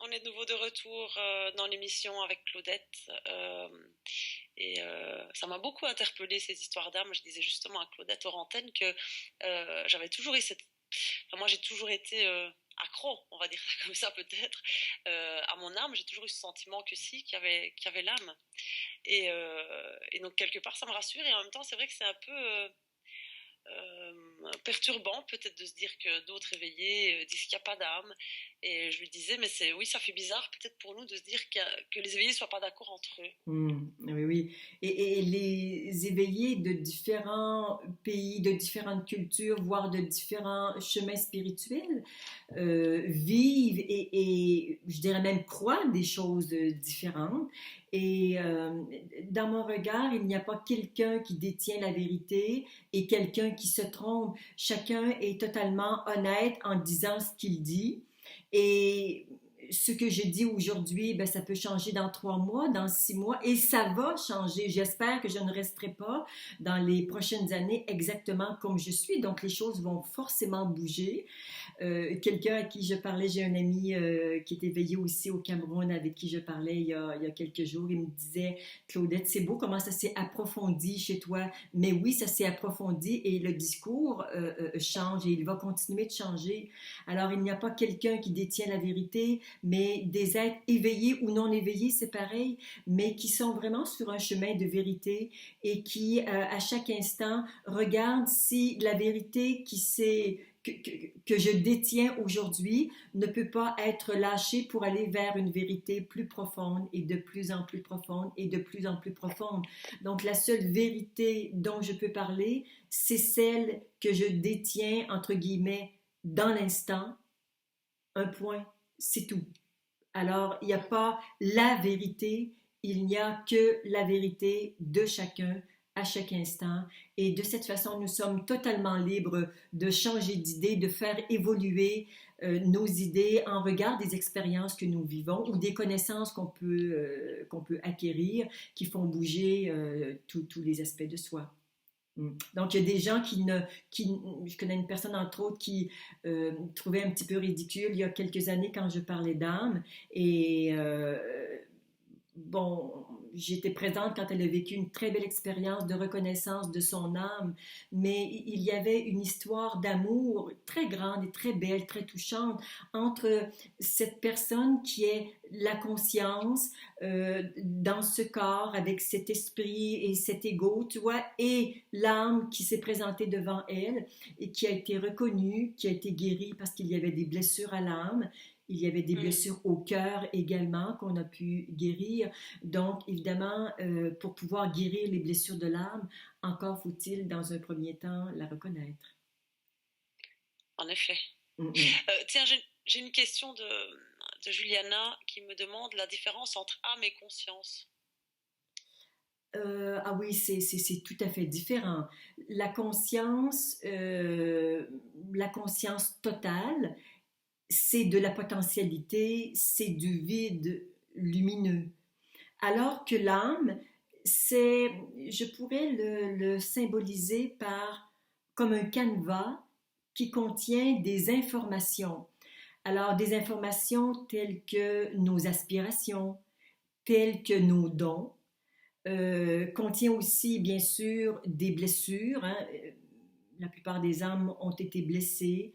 on est de nouveau de retour dans l'émission avec Claudette. Ça m'a beaucoup interpellée ces histoires d'âme. Je disais justement à Claudette hors antenne que j'avais toujours eu cette. Enfin, moi, j'ai toujours été accro, on va dire ça comme ça peut-être, à mon âme. J'ai toujours eu ce sentiment que si, qu'il y avait l'âme. Et donc, quelque part, ça me rassure. Et en même temps, c'est vrai que c'est un peu. Perturbant peut-être de se dire que d'autres éveillés disent qu'il n'y a pas d'âme. Et je lui disais, mais oui, ça fait bizarre peut-être pour nous de se dire que les éveillés ne soient pas d'accord entre eux. Oui, oui. Et les éveillés de différents pays, de différentes cultures, voire de différents chemins spirituels, vivent et je dirais même croient des choses différentes. Et dans mon regard, il n'y a pas quelqu'un qui détient la vérité et quelqu'un qui se trompe. Chacun est totalement honnête en disant ce qu'il dit. Et ce que je dis aujourd'hui, ben, ça peut changer dans 3 mois, dans 6 mois, et ça va changer. J'espère que je ne resterai pas dans les prochaines années exactement comme je suis. Donc, les choses vont forcément bouger. Quelqu'un à qui je parlais, j'ai un ami qui est éveillé aussi au Cameroun avec qui je parlais il y a quelques jours. Il me disait, Claudette, c'est beau comment ça s'est approfondi chez toi. Mais oui, ça s'est approfondi et le discours change et il va continuer de changer. Alors, il n'y a pas quelqu'un qui détient la vérité, mais des êtres éveillés ou non éveillés, c'est pareil, mais qui sont vraiment sur un chemin de vérité et qui, à chaque instant, regardent si la vérité que je détiens aujourd'hui ne peut pas être lâchée pour aller vers une vérité plus profonde et de plus en plus profonde et de plus en plus profonde. Donc, la seule vérité dont je peux parler, c'est celle que je détiens, entre guillemets, dans l'instant, un point, c'est tout. Alors, il n'y a pas la vérité, il n'y a que la vérité de chacun à chaque instant. Et de cette façon, nous sommes totalement libres de changer d'idée, de faire évoluer nos idées en regard des expériences que nous vivons ou des connaissances qu'on peut acquérir qui font bouger tous les aspects de soi. Donc, il y a des gens je connais une personne entre autres qui trouvait un petit peu ridicule il y a quelques années quand je parlais d'âme et bon, j'étais présente quand elle a vécu une très belle expérience de reconnaissance de son âme, mais il y avait une histoire d'amour très grande et très belle, très touchante entre cette personne qui est la conscience dans ce corps avec cet esprit et cet ego, tu vois, et l'âme qui s'est présentée devant elle et qui a été reconnue, qui a été guérie parce qu'il y avait des blessures à l'âme. Il y avait des Mm. blessures au cœur également qu'on a pu guérir. Donc, évidemment, pour pouvoir guérir les blessures de l'âme, encore faut-il, dans un premier temps, la reconnaître. En effet. Mm-mm. Tiens, j'ai une question de Juliana qui me demande la différence entre âme et conscience. Ah oui, c'est tout à fait différent. La la conscience totale, c'est de la potentialité, c'est du vide lumineux. Alors que l'âme, c'est, je pourrais le symboliser par comme un canevas qui contient des informations. Alors, des informations telles que nos aspirations, telles que nos dons, contient aussi, bien sûr, des blessures. Hein. La plupart des âmes ont été blessées,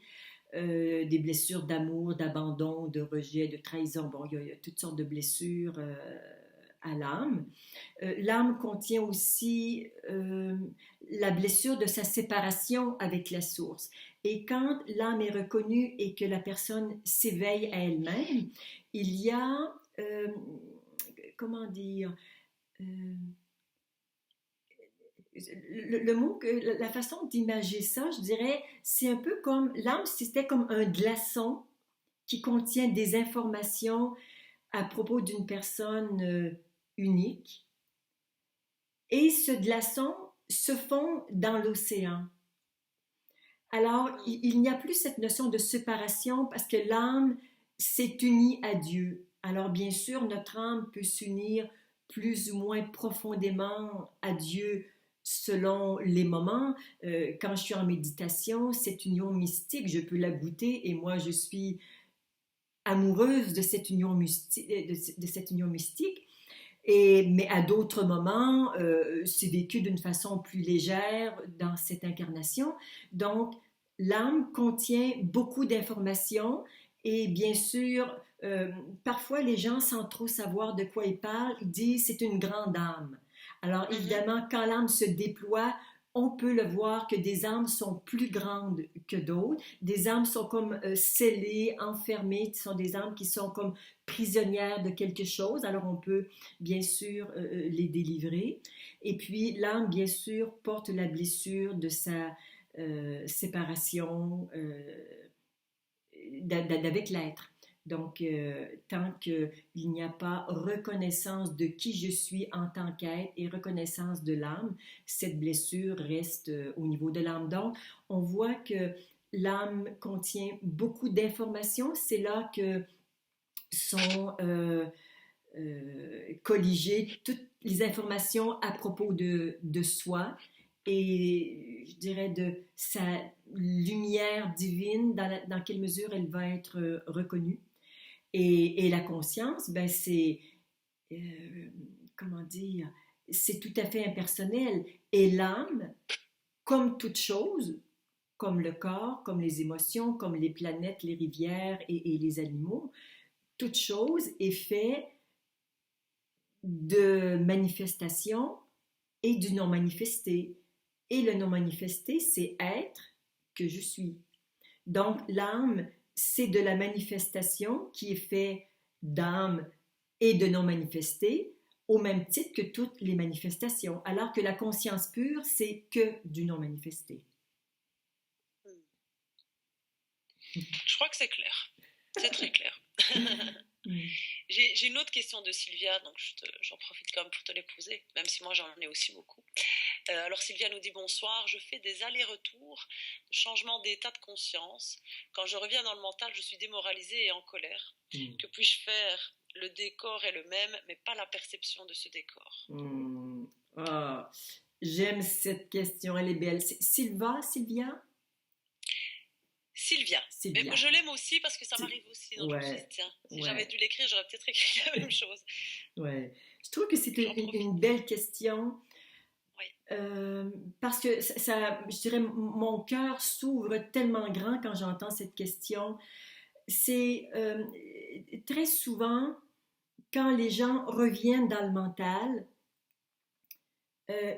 des blessures d'amour, d'abandon, de rejet, de trahison. Bon, il y a toutes sortes de blessures à l'âme. L'âme contient aussi la blessure de sa séparation avec la source. Et quand l'âme est reconnue et que la personne s'éveille à elle-même, il y a, euh, comment dire, euh, le mot, la façon d'imager ça, je dirais, c'est un peu comme l'âme, c'était comme un glaçon qui contient des informations à propos d'une personne unique. Et ce glaçon se fond dans l'océan. Alors, Mm. il n'y a plus cette notion de séparation parce que l'âme s'est unie à Dieu. Alors, bien sûr, notre âme peut s'unir plus ou moins profondément à Dieu selon les moments. Quand je suis en méditation, cette union mystique, je peux la goûter et moi, je suis amoureuse de cette union mystique, de cette union mystique. Mais à d'autres moments, c'est vécu d'une façon plus légère dans cette incarnation. Donc, l'âme contient beaucoup d'informations et bien sûr, parfois les gens, sans trop savoir de quoi ils parlent, ils disent c'est une grande âme. Alors Mhm. évidemment, quand l'âme se déploie, on peut le voir que des âmes sont plus grandes que d'autres. Des âmes sont comme scellées, enfermées. Ce sont des âmes qui sont comme prisonnières de quelque chose. Alors on peut bien sûr les délivrer. Et puis l'âme, bien sûr, porte la blessure de sa séparation d'avec l'être. Donc, tant qu'il n'y a pas reconnaissance de qui je suis en tant qu'être et reconnaissance de l'âme, cette blessure reste au niveau de l'âme. Donc, on voit que l'âme contient beaucoup d'informations. C'est là que sont colligées toutes les informations à propos de soi et je dirais de sa lumière divine, dans quelle mesure elle va être reconnue. Et la conscience, ben c'est, euh, comment dire, c'est tout à fait impersonnel. Et l'âme, comme toute chose, comme le corps, comme les émotions, comme les planètes, les rivières et les animaux, toute chose est faite de manifestation et du non manifesté. Et le non manifesté, c'est être que je suis. Donc, l'âme, c'est de la manifestation qui est fait d'âme et de non manifesté, au même titre que toutes les manifestations, alors que la conscience pure, c'est que du non manifesté. Je crois que c'est clair. C'est très clair. Mm. J'ai une autre question de Sylvia, donc j'en profite quand même pour te les poser, même si moi j'en ai aussi beaucoup. Alors Sylvia nous dit bonsoir, je fais des allers-retours, de changement d'état de conscience. Quand je reviens dans le mental, je suis démoralisée et en colère. Mm. Que puis-je faire? Le décor est le même, mais pas la perception de ce décor. Mm. Ah, j'aime cette question, elle est belle. Sylvia? Sylvia. Mais Sylvia. je l'aime aussi parce que ça C'est- m'arrive aussi. Donc je me suis dit, Ouais, tiens, si j'avais ouais, dû l'écrire, j'aurais peut-être écrit la même chose. ouais. Je trouve que c'est J'en profite. une belle question. Oui. Parce que je dirais, mon cœur s'ouvre tellement grand quand j'entends cette question. C'est très souvent quand les gens reviennent dans le mental,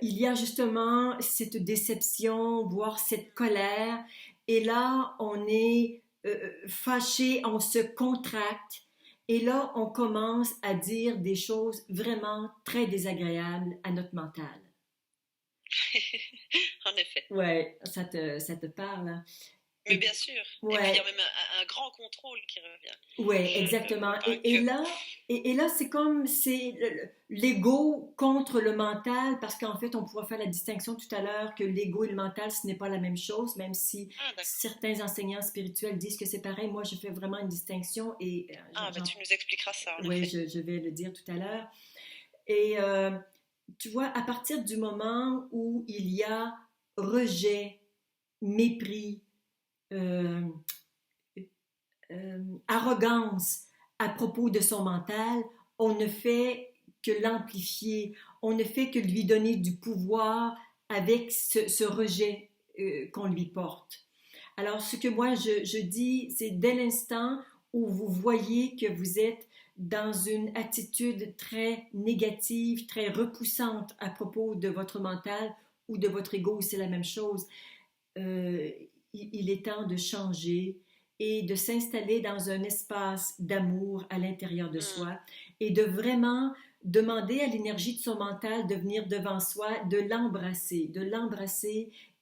il y a justement cette déception, voire cette colère, et là on est fâché, on se contracte, et là on commence à dire des choses vraiment très désagréables à notre mental. En effet. Ouais, ça te parle, hein? Mais Et bien sûr. Et puis il y a ouais, même un grand contrôle qui revient. ouais, exactement. Pas que. Et là, c'est comme c'est l'ego contre le mental, parce qu'en fait, on pourrait faire la distinction tout à l'heure que l'ego et le mental, ce n'est pas la même chose, même si Ah, d'accord. certains enseignants spirituels disent que c'est pareil. Moi, je fais vraiment une distinction et Ah, bah tu nous expliqueras ça, en ouais, effet. je vais le dire tout à l'heure. Et tu vois, à partir du moment où il y a rejet, mépris, euh, arrogance à propos de son mental, on ne fait que l'amplifier, on ne fait que lui donner du pouvoir avec ce rejet qu'on lui porte. Alors, ce que moi je dis, c'est dès l'instant où vous voyez que vous êtes dans une attitude très négative, très repoussante à propos de votre mental ou de votre ego, c'est la même chose, euh, il est temps de changer et de s'installer dans un espace d'amour à l'intérieur de Hmm. soi et de vraiment demander à l'énergie de son mental de venir devant soi, de l'embrasser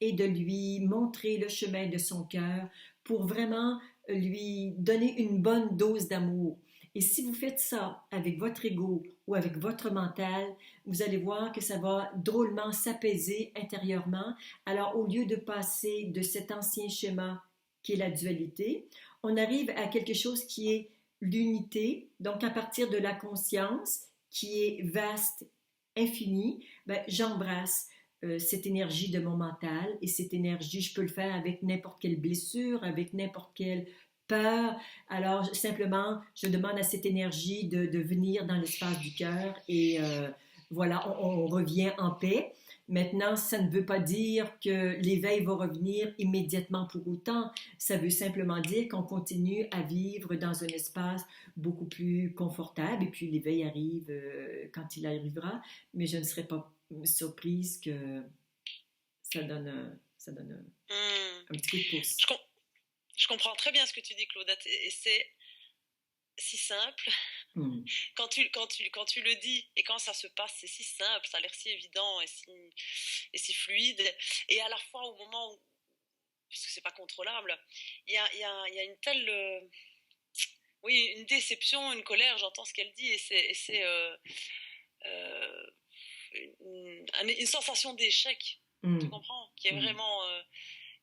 et de lui montrer le chemin de son cœur pour vraiment lui donner une bonne dose d'amour. Et si vous faites ça avec votre ego ou avec votre mental, vous allez voir que ça va drôlement s'apaiser intérieurement. Alors, au lieu de passer de cet ancien schéma qui est la dualité, on arrive à quelque chose qui est l'unité. Donc, à partir de la conscience qui est vaste, infinie, ben, j'embrasse cette énergie de mon mental et cette énergie, je peux le faire avec n'importe quelle blessure, avec n'importe quelle peur. Alors, simplement, je demande à cette énergie de venir dans l'espace du cœur et voilà, on revient en paix. Maintenant, ça ne veut pas dire que l'éveil va revenir immédiatement pour autant. Ça veut simplement dire qu'on continue à vivre dans un espace beaucoup plus confortable et puis l'éveil arrive quand il arrivera. Mais je ne serais pas surprise que ça donne Hmm. un petit coup de pouce. Je, com- je comprends très bien ce que tu dis, Claudette, et c'est si simple. Hmm. Quand tu le dis et quand ça se passe, c'est si simple, ça a l'air si évident et si fluide. Et à la fois, au moment où, parce que c'est pas contrôlable, il y a une telle, oui, une déception, une colère, j'entends ce qu'elle dit, et c'est euh, une sensation d'échec, tu Hmm. comprends, qui est Hmm. vraiment,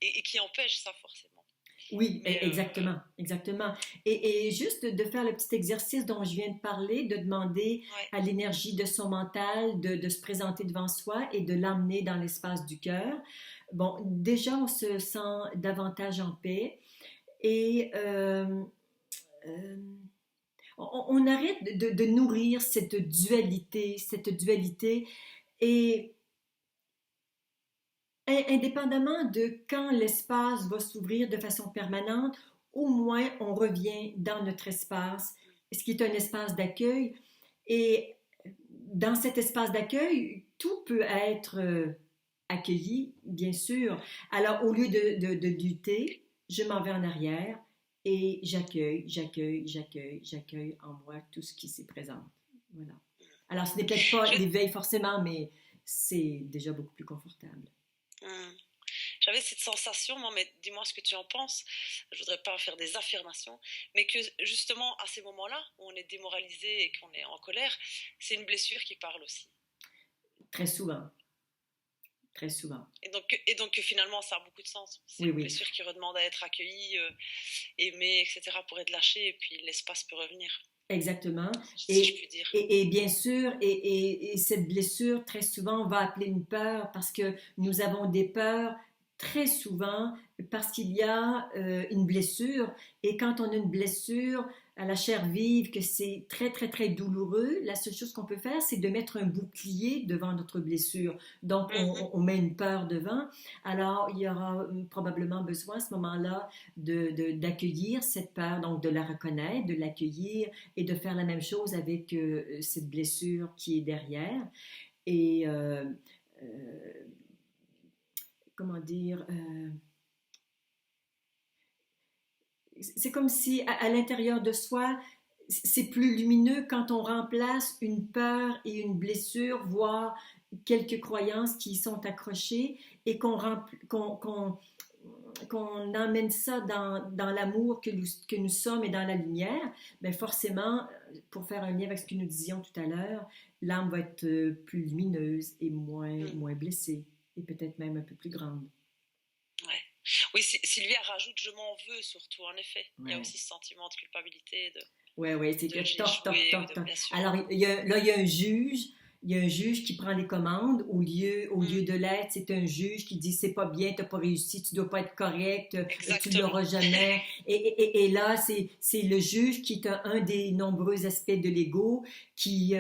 et qui empêche ça forcément. Oui, Mais, exactement, exactement. Et juste de faire le petit exercice dont je viens de parler, de demander ouais, à l'énergie de son mental de se présenter devant soi et de l'emmener dans l'espace du cœur. Bon, déjà, on se sent davantage en paix et euh, on arrête de nourrir cette dualité et indépendamment de quand l'espace va s'ouvrir de façon permanente, au moins on revient dans notre espace, ce qui est un espace d'accueil. Et dans cet espace d'accueil, tout peut être accueilli, bien sûr. Alors, au lieu de lutter, je m'en vais en arrière et j'accueille en moi tout ce qui s'y présente. Voilà. Alors, ce n'est peut-être pas je, l'éveil forcément, mais c'est déjà beaucoup plus confortable. hmm. J'avais cette sensation, moi, mais dis-moi ce que tu en penses. Je voudrais pas faire des affirmations, mais que justement à ces moments-là où on est démoralisé et qu'on est en colère, c'est une blessure qui parle aussi. Très souvent, très souvent. Et donc que finalement ça a beaucoup de sens. C'est Oui, une oui, blessure qui redemande à être accueillie, aimée, etc. pour être lâchée et puis l'espace peut revenir, exactement. si je puis dire. Et bien sûr, et cette blessure, très souvent, on va appeler une peur parce que nous avons des peurs très souvent parce qu'il y a une blessure. Et quand on a une blessure à la chair vive, que c'est très, très, très douloureux, la seule chose qu'on peut faire, c'est de mettre un bouclier devant notre blessure. Donc, Mhm. on met une peur devant. Alors, il y aura probablement besoin à ce moment-là d'accueillir cette peur, donc de la reconnaître, de l'accueillir et de faire la même chose avec cette blessure qui est derrière. Et euh, comment dire, c'est comme si à l'intérieur de soi, c'est plus lumineux quand on remplace une peur et une blessure, voire quelques croyances qui y sont accrochées et qu'on emmène ça dans l'amour que nous sommes et dans la lumière, bien forcément, pour faire un lien avec ce que nous disions tout à l'heure, l'âme va être plus lumineuse et Mm. moins blessée et peut-être même un peu plus grande. Ouais. Oui, Sylvia rajoute je m'en veux surtout, en effet. Il y a Ouais. aussi ce sentiment de culpabilité, Ouais, ouais, c'est de que j'ai toc, toc, échoué, ou toc, de toc. bien sûr. Alors, là, il y a un juge qui prend les commandes au Mm. lieu de l'être, c'est un juge qui dit c'est pas bien, t'as pas réussi, tu dois pas être correct, tu Exactement. l'auras jamais. Et là, c'est le juge qui est un des nombreux aspects de l'ego qui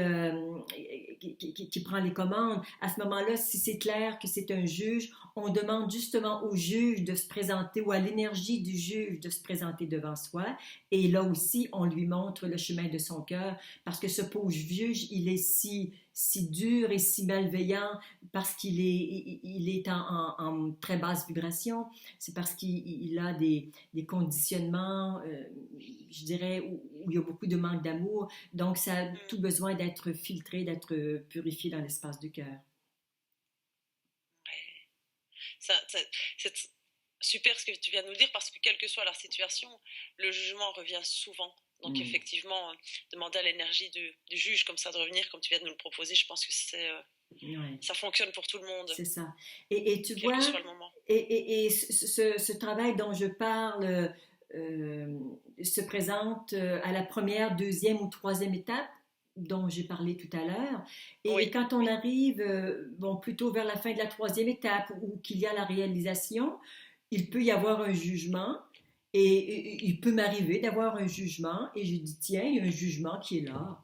prend les commandes. À ce moment-là, si c'est clair que c'est un juge, on demande justement au juge de se présenter ou à l'énergie du juge de se présenter devant soi. Et là aussi, on lui montre le chemin de son cœur parce que ce pauvre juge, il est si dur et si malveillant parce il est en très basse vibration. C'est parce qu'il a des conditionnements, je dirais, où il y a beaucoup de manque d'amour. Donc, ça a Mm. tout besoin d'être filtré, d'être purifié dans l'espace du cœur. Ouais. C'est super ce que tu viens de nous dire parce que quelle que soit la situation, le jugement revient souvent. Donc Mm. effectivement, demander à l'énergie du juge comme ça de revenir, comme tu viens de nous le proposer, je pense que Ouais. ça fonctionne pour tout le monde, C'est ça. Et tu quel que vois, soit le moment. et ce travail dont je parle se présente à la première, deuxième ou troisième étape dont j'ai parlé tout à l'heure. Et Oui, quand on oui. arrive, bon, plutôt vers la fin de la troisième étape où qu'il y a la réalisation, il peut y avoir un jugement. il peut m'arriver d'avoir un jugement et je dis, tiens, il y a un jugement qui est là.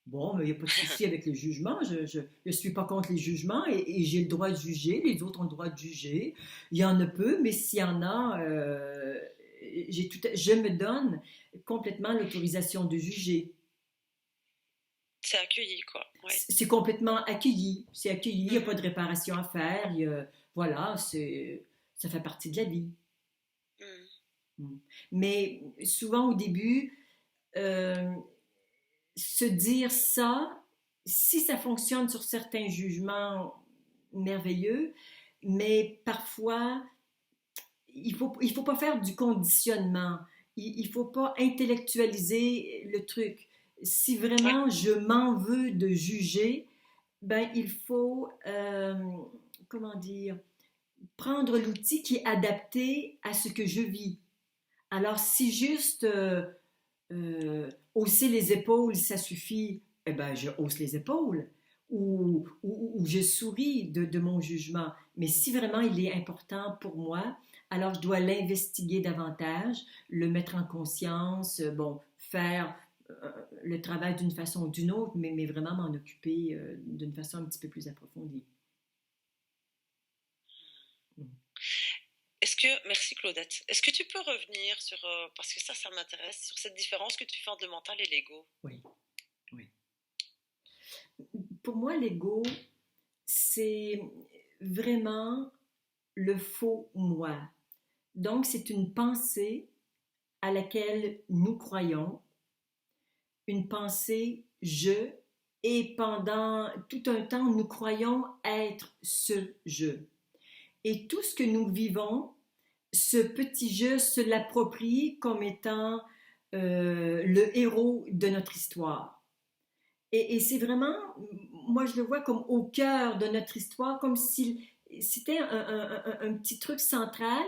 Bon, mais il n'y a pas de souci avec le jugement. Je ne suis pas contre les jugements et j'ai le droit de juger. Les autres ont le droit de juger. Il y en a peu, mais s'il y en a, je me donne complètement l'autorisation de juger. C'est accueilli, quoi. Ouais. C'est complètement accueilli. C'est accueilli. Il n'y a pas Mhm. de réparation à faire. Voilà, ça fait partie de la vie. Mhm. Mm. Mais souvent au début, euh, se dire ça, si ça fonctionne sur certains jugements merveilleux, mais parfois, il faut pas faire du conditionnement. Il faut pas intellectualiser le truc. Si Ouais. vraiment je m'en veux de juger, ben il faut, comment dire, prendre l'outil qui est adapté à ce que je vis. Alors, si juste hausser les épaules, ça suffit, eh ben, je hausse les épaules ou je souris de mon jugement. Mais si vraiment il est important pour moi, alors je dois l'investiguer davantage, le mettre en conscience, bon, faire le travail d'une façon ou d'une autre, mais vraiment m'en occuper d'une façon un petit peu plus approfondie. Merci Claudette, est-ce que tu peux revenir sur, parce que ça m'intéresse, sur cette différence que tu fais entre le mental et l'ego? Oui, oui. Pour moi, l'ego, c'est vraiment le faux moi. Donc, c'est une pensée à laquelle nous croyons, une pensée je, et pendant tout un temps, nous croyons être ce je. Et tout ce que nous vivons, ce petit je se l'approprie comme étant le héros de notre histoire. Et c'est vraiment, moi je le vois comme au cœur de notre histoire, comme si c'était un petit truc central.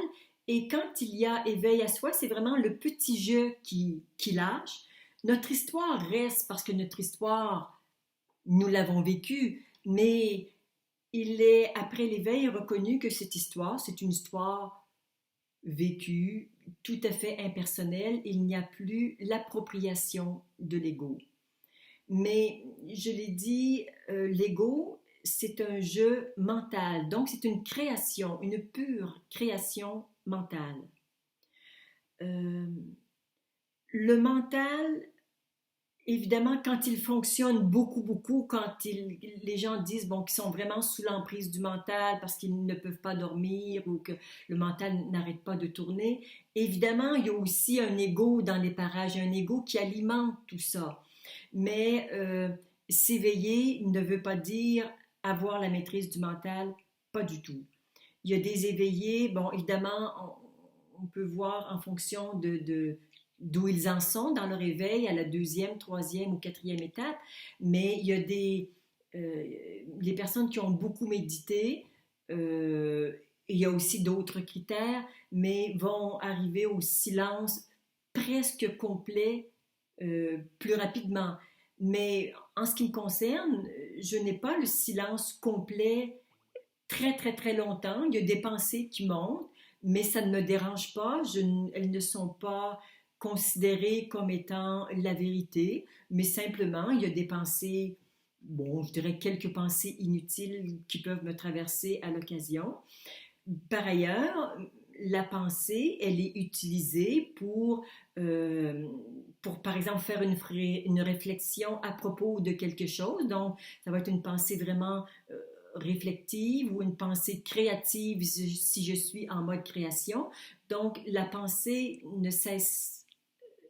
Et quand il y a éveil à soi, c'est vraiment le petit jeu qui lâche. Notre histoire reste parce que notre histoire, nous l'avons vécue, mais il est, après l'éveil, reconnu que cette histoire, c'est une histoire vécue, tout à fait impersonnelle. Il n'y a plus l'appropriation de l'ego. Mais je l'ai dit, l'ego, c'est un jeu mental. Donc, c'est une création, une pure création mentale. Euh, le mental, évidemment, quand il fonctionne beaucoup, beaucoup, les gens disent bon, qu'ils sont vraiment sous l'emprise du mental parce qu'ils ne peuvent pas dormir ou que le mental n'arrête pas de tourner, évidemment, il y a aussi un ego dans les parages, un ego qui alimente tout ça. Mais s'éveiller ne veut pas dire avoir la maîtrise du mental, pas du tout. Il y a des éveillés, bon, évidemment, on peut voir en fonction d'où ils en sont dans leur éveil, à la deuxième, troisième ou quatrième étape, mais il y a les personnes qui ont beaucoup médité, il y a aussi d'autres critères, mais vont arriver au silence presque complet plus rapidement. Mais en ce qui me concerne, je n'ai pas le silence complet très, très, très longtemps. Il y a des pensées qui montent, mais ça ne me dérange pas. Elles ne sont pas considérées comme étant la vérité, mais simplement, il y a des pensées, bon, je dirais quelques pensées inutiles qui peuvent me traverser à l'occasion. Par ailleurs, la pensée, elle est utilisée pour par exemple, faire une réflexion à propos de quelque chose. Donc, ça va être une pensée vraiment réflexive ou une pensée créative si je suis en mode création. Donc, la pensée ne cesse,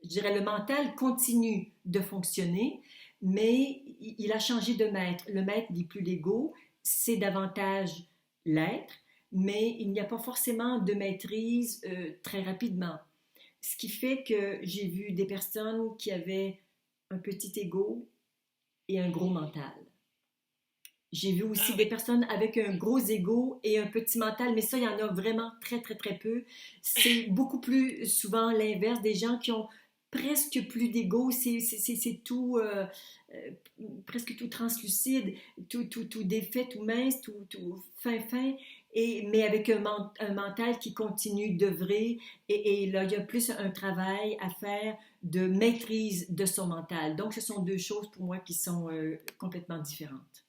je dirais, le mental continue de fonctionner, mais il a changé de maître. Le maître n'est plus l'ego, c'est davantage l'être, mais il n'y a pas forcément de maîtrise très rapidement. Ce qui fait que j'ai vu des personnes qui avaient un petit ego et un gros mental. J'ai vu aussi Ah des oui. personnes avec un gros ego et un petit mental, mais ça, il y en a vraiment très, très, très peu. C'est beaucoup plus souvent l'inverse, des gens qui ont presque plus d'ego, c'est tout, euh, presque tout translucide, tout défait, tout mince, tout fin, fin. mais avec un mental qui continue d'œuvrer et là, il y a plus un travail à faire de maîtrise de son mental. Donc, ce sont deux choses pour moi qui sont complètement différentes.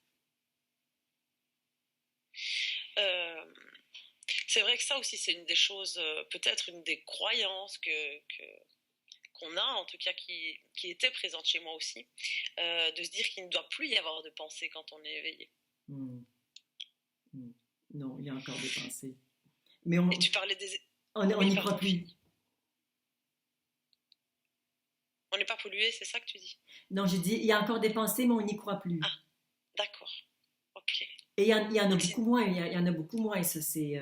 Euh, c'est vrai que ça aussi, c'est une des choses, peut-être une des croyances qu'on a, en tout cas qui était présente chez moi aussi, de se dire qu'il ne doit plus y avoir de pensée quand on est éveillé. Hmm. Hmm. Non, il y a encore des pensées. Mais Et tu parlais des... on Oui, n'y croit pardon, plus. on n'est pas pollué, c'est ça que tu dis? Non, j'ai dit, il y a encore des pensées, mais on n'y croit plus. Ah, d'accord, ok. Et il y en a Donc c'est... beaucoup moins, il y en a beaucoup moins, ça c'est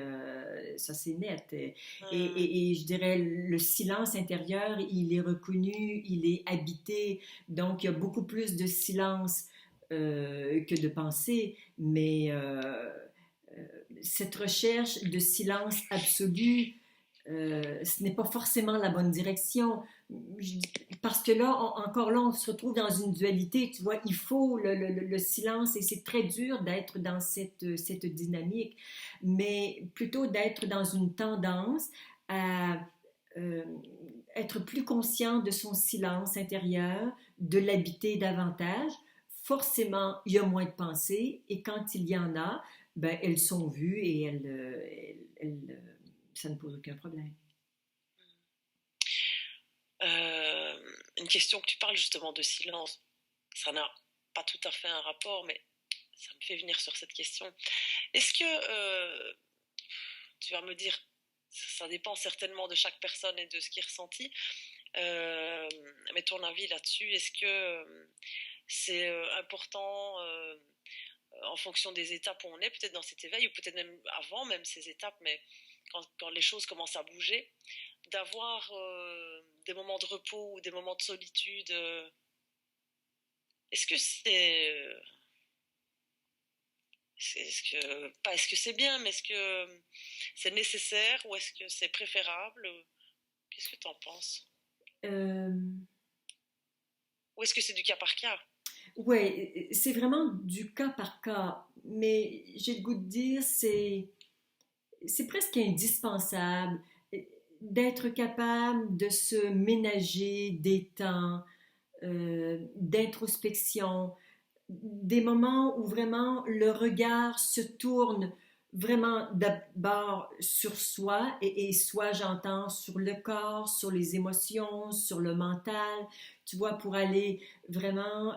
net. Hmm, Et je dirais, le silence intérieur, il est reconnu, il est habité, donc il y a beaucoup plus de silence que de pensée, mais cette recherche de silence absolu, ce n'est pas forcément la bonne direction. Parce que là, encore là, on se retrouve dans une dualité, tu vois, il faut le silence et c'est très dur d'être dans cette dynamique, mais plutôt d'être dans une tendance à euh, être plus conscient de son silence intérieur, de l'habiter davantage. Forcément, il y a moins de pensées et quand il y en a, ben, elles sont vues et ça ne pose aucun problème. une question que tu parles justement de silence, ça n'a pas tout à fait un rapport, mais ça me fait venir sur cette question. Est-ce que tu vas me dire, ça dépend certainement de chaque personne et de ce qui est ressenti, euh, mais ton avis là-dessus, est-ce que c'est important en fonction des étapes où on est, peut-être dans cet éveil, ou peut-être même avant même ces étapes, mais quand les choses commencent à bouger, d'avoir des moments de repos ou des moments de solitude. Est-ce que est-ce que pas est-ce que c'est bien, mais est-ce que c'est nécessaire ou est-ce que c'est préférable? Qu'est-ce que tu en penses? Euh, Ou est-ce que c'est du cas par cas? ouais, c'est vraiment du cas par cas, mais j'ai le goût de dire c'est presque indispensable d'être capable de se ménager des temps d'introspection, des moments où vraiment le regard se tourne vraiment d'abord sur soi, et soi j'entends sur le corps, sur les émotions, sur le mental, tu vois, pour aller vraiment,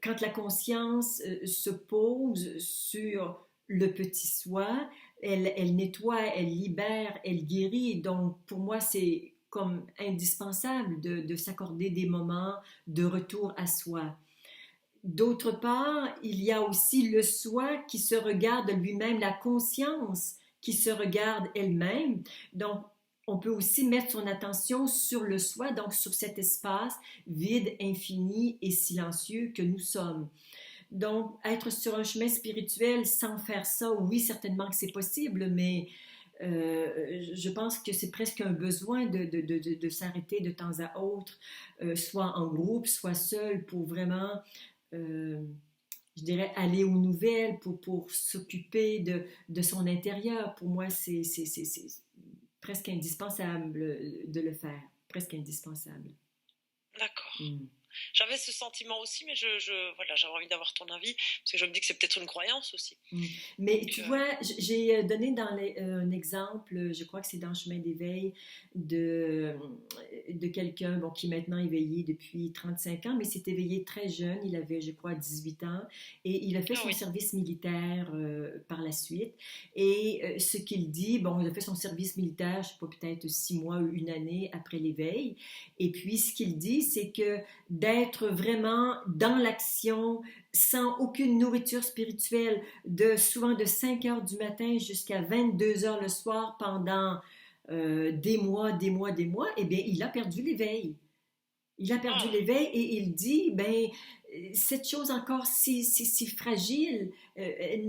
quand la conscience se pose sur le petit soi, elle nettoie, elle libère, elle guérit. Donc pour moi, c'est comme indispensable de s'accorder des moments de retour à soi. D'autre part, il y a aussi le soi qui se regarde lui-même, la conscience qui se regarde elle-même. Donc, on peut aussi mettre son attention sur le soi, donc sur cet espace vide, infini et silencieux que nous sommes. Donc, être sur un chemin spirituel sans faire ça, oui, certainement que c'est possible, mais je pense que c'est presque un besoin de s'arrêter de temps à autre, soit en groupe, soit seul, pour vraiment euh, je dirais, aller aux nouvelles, pour s'occuper de son intérieur. Pour moi, c'est presque indispensable de le faire. Presque indispensable. D'accord. Mm. J'avais ce sentiment aussi, mais voilà, j'avais envie d'avoir ton avis, parce que je me dis que c'est peut-être une croyance aussi. Mm. Mais Donc, tu vois, j'ai donné un exemple, je crois que c'est dans Chemin d'éveil, de, de quelqu'un bon, qui est maintenant éveillé depuis 35 ans, mais s'est éveillé très jeune, il avait, je crois, 18 ans, et il a fait ah son oui. service militaire par la suite. Et ce qu'il dit, bon, il a fait son service militaire, je sais pas, peut-être 6 mois ou une année après l'éveil, et puis ce qu'il dit, c'est que d'être vraiment dans l'action, sans aucune nourriture spirituelle, souvent de 5 heures du matin jusqu'à 22 heures le soir pendant des mois, des mois, des mois, eh bien, il a perdu l'éveil. Il a perdu Ah, l'éveil et il dit, ben, cette chose encore si fragile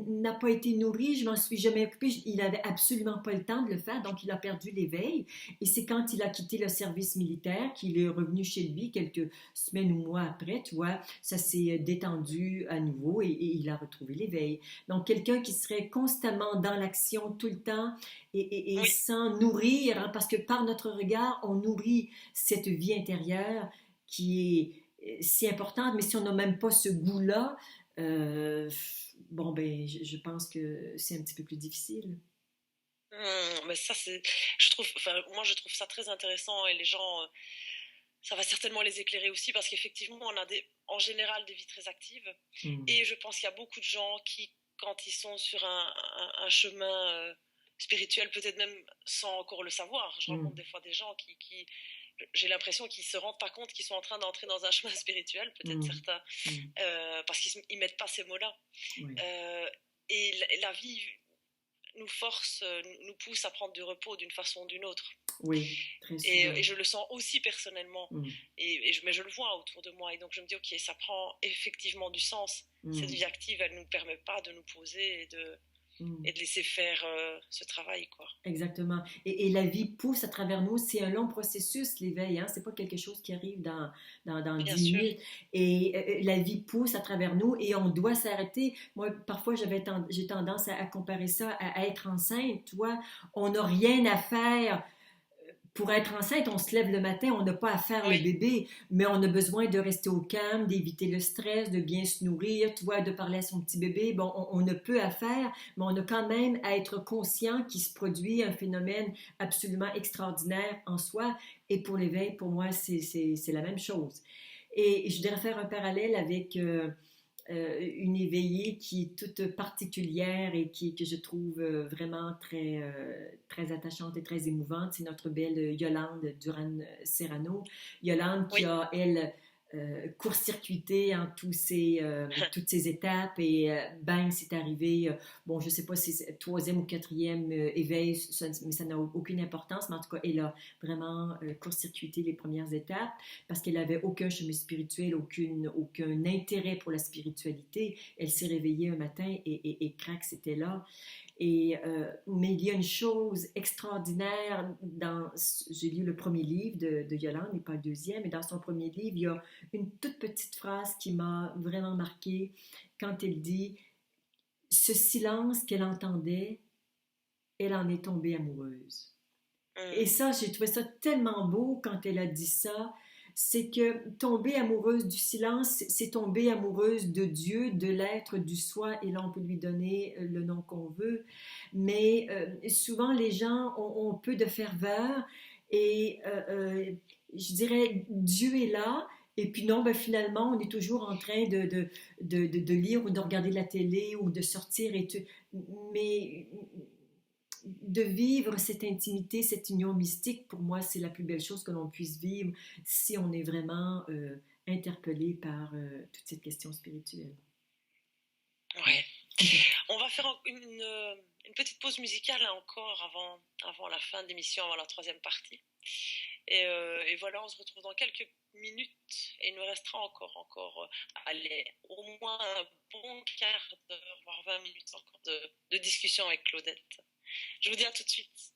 n'a pas été nourrie, je m'en suis jamais occupée, il n'avait absolument pas le temps de le faire, donc il a perdu l'éveil. Et c'est quand il a quitté le service militaire qu'il est revenu chez lui quelques semaines ou mois après, tu vois, ça s'est détendu à nouveau et il a retrouvé l'éveil. Donc quelqu'un qui serait constamment dans l'action tout le temps et Oui. sans nourrir, hein, parce que par notre regard, on nourrit cette vie intérieure qui est si importante, mais si on n'a même pas ce goût-là, euh, bon, ben, je pense que c'est un petit peu plus difficile. Mais ça, je trouve, enfin, moi, je trouve ça très intéressant et les gens, ça va certainement les éclairer aussi parce qu'effectivement, on a en général des vies très actives Mm. et je pense qu'il y a beaucoup de gens qui, quand ils sont sur un chemin spirituel, peut-être même sans encore le savoir, je rencontre Mm. des fois des gens j'ai l'impression qu'ils se rendent pas compte qu'ils sont en train d'entrer dans un chemin spirituel, peut-être Mm. certains, Mm. parce qu'ils ne mettent pas ces mots-là. Oui, Euh, et la vie nous force, nous pousse à prendre du repos d'une façon ou d'une autre. oui, très souvent. Et je le sens aussi personnellement, Mm. mais je le vois autour de moi. Et donc je me dis, ok, ça prend effectivement du sens. Cette Mm. vie active, elle ne nous permet pas de nous poser Mm. et de laisser faire ce travail, quoi. Exactement. Et la vie pousse à travers nous. C'est un long processus, l'éveil. Hein? C'est pas quelque chose qui arrive dans Bien 10 sûr. minutes. Et la vie pousse à travers nous et on doit s'arrêter. Moi, parfois, j'ai tendance à comparer ça à être enceinte. Tu vois, on n'a rien à faire pour être enceinte, on se lève le matin, on n'a pas à faire le Oui, bébé, mais on a besoin de rester au calme, d'éviter le stress, de bien se nourrir, tu vois, de parler à son petit bébé. Bon, on a peu à faire, mais on a quand même à être conscient qu'il se produit un phénomène absolument extraordinaire en soi. Et pour l'éveil, pour moi, c'est la même chose. Et je voudrais faire un parallèle avec une éveillée qui est toute particulière et que je trouve vraiment très attachante et très émouvante. C'est notre belle Yolande Duran-Serrano. Yolande qui oui. a, elle, court-circuité en toutes ces étapes et bang, c'est arrivé, bon, je sais pas si c'est troisième ou quatrième éveil, mais ça n'a aucune importance, mais en tout cas, elle a vraiment court-circuité les premières étapes parce qu'elle n'avait aucun chemin spirituel, aucun intérêt pour la spiritualité. Elle s'est réveillée un matin et crac, c'était là. Mais il y a une chose extraordinaire j'ai lu le premier livre de Yolande, mais pas le deuxième, et dans son premier livre, il y a une toute petite phrase qui m'a vraiment marquée quand elle dit ce silence qu'elle entendait, elle en est tombée amoureuse. Et Hum, ça, j'ai trouvé ça tellement beau quand elle a dit ça. C'est que tomber amoureuse du silence, c'est tomber amoureuse de Dieu, de l'être, du soi, et là on peut lui donner le nom qu'on veut. Mais souvent les gens ont peu de ferveur et je dirais Dieu est là. Et puis non, ben finalement, on est toujours en train de lire ou de regarder la télé ou de sortir et tout. Mais de vivre cette intimité, cette union mystique, pour moi, c'est la plus belle chose que l'on puisse vivre si on est vraiment interpellé par toute cette question spirituelle. ouais. On va faire une petite pause musicale là, encore avant la fin de l'émission, avant la troisième partie. Et voilà, on se retrouve dans quelques minutes et il nous restera allez, au moins un bon quart d'heure, voire 20 minutes encore de discussion avec Claudette. Je vous dis à tout de suite.